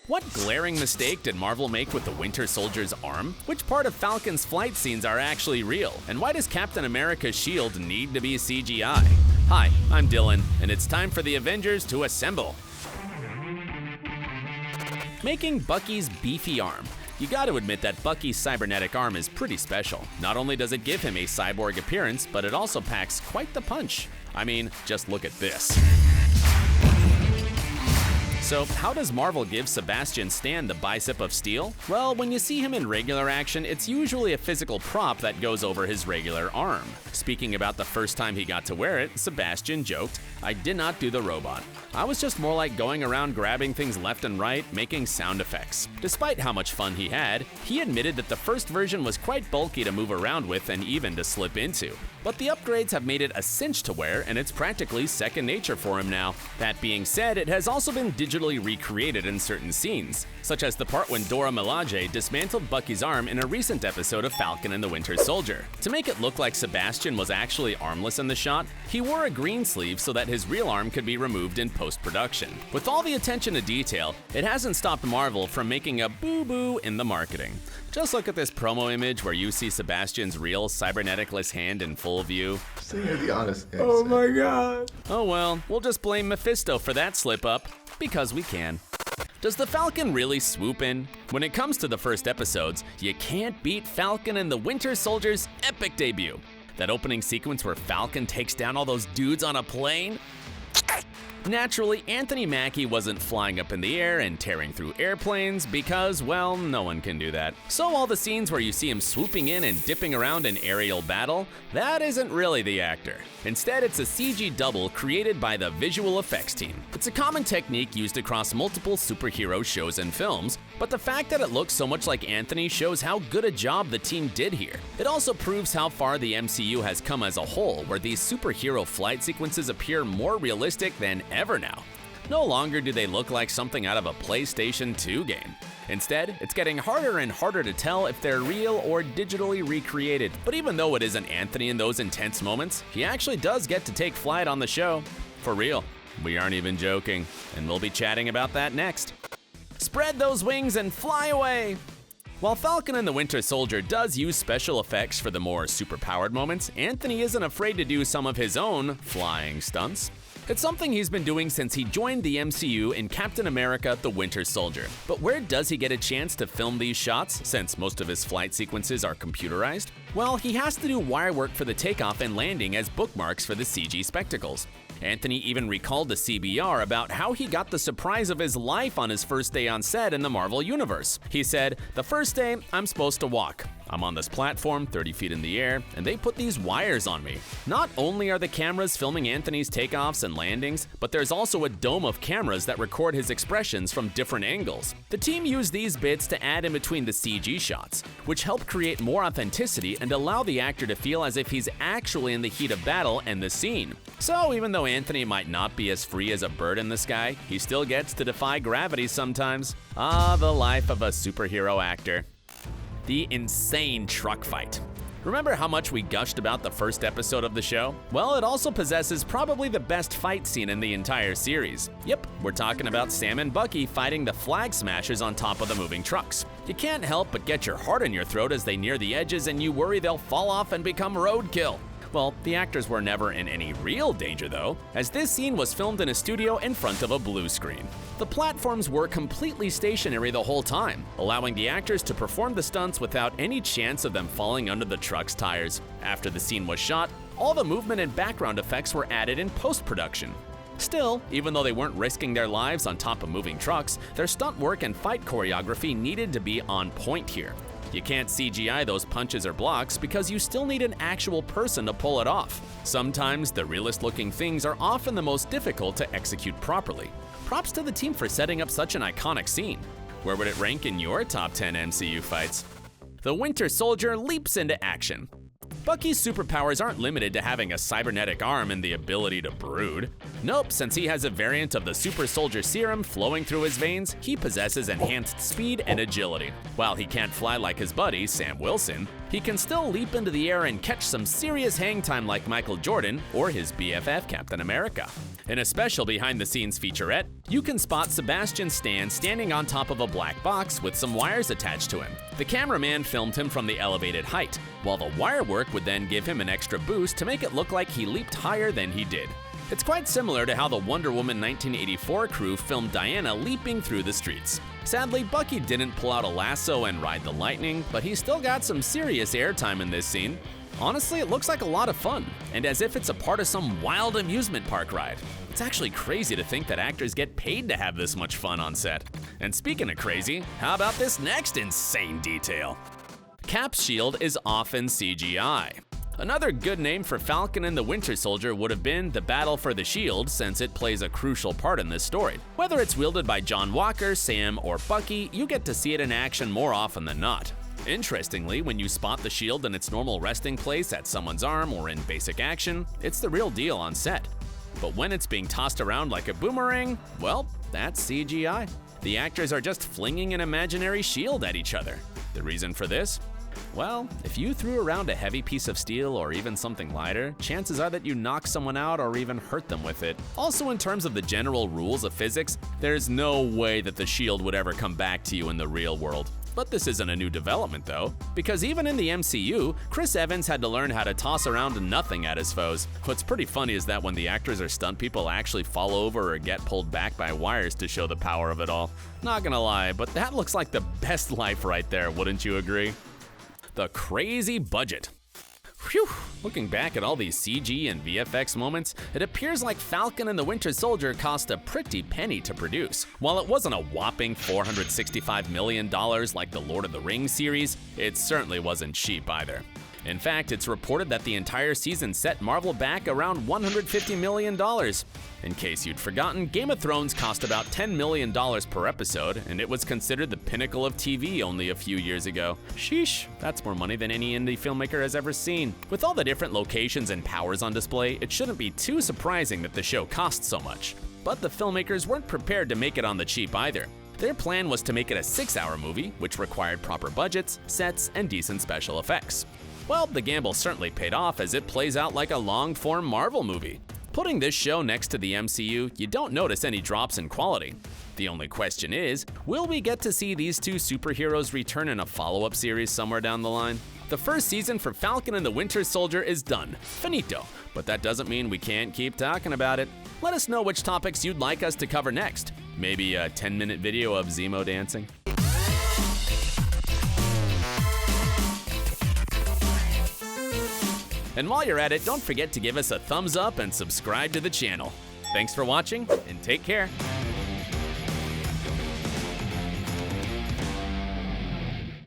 What glaring mistake did Marvel make with the Winter Soldier's arm? Which part of Falcon's flight scenes are actually real? And why does Captain America's shield need to be CGI? Hi, I'm Dylan, and it's time for the Avengers to assemble. Making Bucky's beefy arm. You gotta admit that Bucky's cybernetic arm is pretty special. Not only does it give him a cyborg appearance, but it also packs quite the punch. I mean, just look at this. So how does Marvel give Sebastian Stan the bicep of steel? Well, when you see him in regular action, it's usually a physical prop that goes over his regular arm. Speaking about the first time he got to wear it, Sebastian joked, "I did not do the robot. I was just more like going around grabbing things left and right, making sound effects." Despite how much fun he had, he admitted that the first version was quite bulky to move around with and even to slip into. But the upgrades have made it a cinch to wear, and it's practically second nature for him now. That being said, it has also been digitally recreated in certain scenes, such as the part when Dora Milaje dismantled Bucky's arm in a recent episode of Falcon and the Winter Soldier. To make it look like Sebastian was actually armless in the shot, he wore a green sleeve so that his real arm could be removed in post-production. With all the attention to detail, it hasn't stopped Marvel from making a boo-boo in the marketing. Just look at this promo image where you see Sebastian's real cybernetic-less hand in full view. Say the honest answer. Oh my god. Oh well, we'll just blame Mephisto for that slip-up, because we can. Does the Falcon really swoop in? When it comes to the first episodes, you can't beat Falcon and the Winter Soldier's epic debut. That opening sequence where Falcon takes down all those dudes on a plane? Naturally, Anthony Mackie wasn't flying up in the air and tearing through airplanes because, well, no one can do that. So all the scenes where you see him swooping in and dipping around in aerial battle, that isn't really the actor. Instead, it's a CG double created by the visual effects team. It's a common technique used across multiple superhero shows and films, but the fact that it looks so much like Anthony shows how good a job the team did here. It also proves how far the MCU has come as a whole, where these superhero flight sequences appear more realistic than ever now. No longer do they look like something out of a PlayStation 2 game. Instead, it's getting harder and harder to tell if they're real or digitally recreated. But even though it isn't Anthony in those intense moments, he actually does get to take flight on the show. For real. We aren't even joking, and we'll be chatting about that next. Spread those wings and fly away! While Falcon and the Winter Soldier does use special effects for the more superpowered moments, Anthony isn't afraid to do some of his own flying stunts. It's something he's been doing since he joined the MCU in Captain America: The Winter Soldier. But where does he get a chance to film these shots, since most of his flight sequences are computerized? Well, he has to do wire work for the takeoff and landing as bookmarks for the CG spectacles. Anthony even recalled to CBR about how he got the surprise of his life on his first day on set in the Marvel Universe. He said, "The first day, I'm supposed to walk. I'm on this platform 30 feet in the air, and they put these wires on me." Not only are the cameras filming Anthony's takeoffs and landings, but there's also a dome of cameras that record his expressions from different angles. The team used these bits to add in between the CG shots, which help create more authenticity and allow the actor to feel as if he's actually in the heat of battle and the scene. So even though Anthony might not be as free as a bird in the sky, he still gets to defy gravity sometimes. Ah, the life of a superhero actor. The insane truck fight. Remember how much we gushed about the first episode of the show? Well, it also possesses probably the best fight scene in the entire series. Yep, we're talking about Sam and Bucky fighting the flag smashers on top of the moving trucks. You can't help but get your heart in your throat as they near the edges and you worry they'll fall off and become roadkill. Well, the actors were never in any real danger though, as this scene was filmed in a studio in front of a blue screen. The platforms were completely stationary the whole time, allowing the actors to perform the stunts without any chance of them falling under the truck's tires. After the scene was shot, all the movement and background effects were added in post-production. Still, even though they weren't risking their lives on top of moving trucks, their stunt work and fight choreography needed to be on point here. You can't CGI those punches or blocks because you still need an actual person to pull it off. Sometimes the realist-looking things are often the most difficult to execute properly. Props to the team for setting up such an iconic scene. Where would it rank in your top 10 MCU fights? The Winter Soldier leaps into action. Bucky's superpowers aren't limited to having a cybernetic arm and the ability to brood. Nope, since he has a variant of the super soldier serum flowing through his veins, he possesses enhanced speed and agility. While he can't fly like his buddy, Sam Wilson, he can still leap into the air and catch some serious hang time like Michael Jordan or his BFF Captain America. In a special behind-the-scenes featurette, You can spot Sebastian Stan standing on top of a black box with some wires attached to him. The cameraman filmed him from the elevated height, while the wire work would then give him an extra boost to make it look like he leaped higher than he did. It's quite similar to how the Wonder Woman 1984 crew filmed Diana leaping through the streets. Sadly, Bucky didn't pull out a lasso and ride the lightning, but he still got some serious airtime in this scene. Honestly, it looks like a lot of fun, and as if it's a part of some wild amusement park ride. It's actually crazy to think that actors get paid to have this much fun on set. And speaking of crazy, how about this next insane detail? Cap's shield is often CGI. Another good name for Falcon and the Winter Soldier would have been the Battle for the Shield, since it plays a crucial part in this story. Whether it's wielded by John Walker, Sam, or Bucky, you get to see it in action more often than not. Interestingly, when you spot the shield in its normal resting place at someone's arm or in basic action, it's the real deal on set. But when it's being tossed around like a boomerang, well, that's CGI. The actors are just flinging an imaginary shield at each other. The reason for this? Well, if you threw around a heavy piece of steel or even something lighter, chances are that you knock someone out or even hurt them with it. Also, in terms of the general rules of physics, there's no way that the shield would ever come back to you in the real world. But this isn't a new development though, because even in the MCU, Chris Evans had to learn how to toss around nothing at his foes. What's pretty funny is that when the actors or stunt people actually fall over or get pulled back by wires to show the power of it all. Not gonna lie, but that looks like the best life right there, wouldn't you agree? The crazy budget. Phew, looking back at all these CG and VFX moments, it appears like Falcon and the Winter Soldier cost a pretty penny to produce. While it wasn't a whopping $465 million like the Lord of the Rings series, it certainly wasn't cheap either. In fact, it's reported that the entire season set Marvel back around $150 million. In case you'd forgotten, Game of Thrones cost about $10 million per episode, and it was considered the pinnacle of TV only a few years ago. Sheesh, that's more money than any indie filmmaker has ever seen. With all the different locations and powers on display, it shouldn't be too surprising that the show cost so much. But the filmmakers weren't prepared to make it on the cheap either. Their plan was to make it a 6-hour movie, which required proper budgets, sets, and decent special effects. Well, the gamble certainly paid off as it plays out like a long-form Marvel movie. Putting this show next to the MCU, you don't notice any drops in quality. The only question is, will we get to see these two superheroes return in a follow-up series somewhere down the line? The first season for Falcon and the Winter Soldier is done, finito, but that doesn't mean we can't keep talking about it. Let us know which topics you'd like us to cover next. Maybe a 10-minute video of Zemo dancing? And while you're at it, don't forget to give us a thumbs up and subscribe to the channel. Thanks for watching, and take care.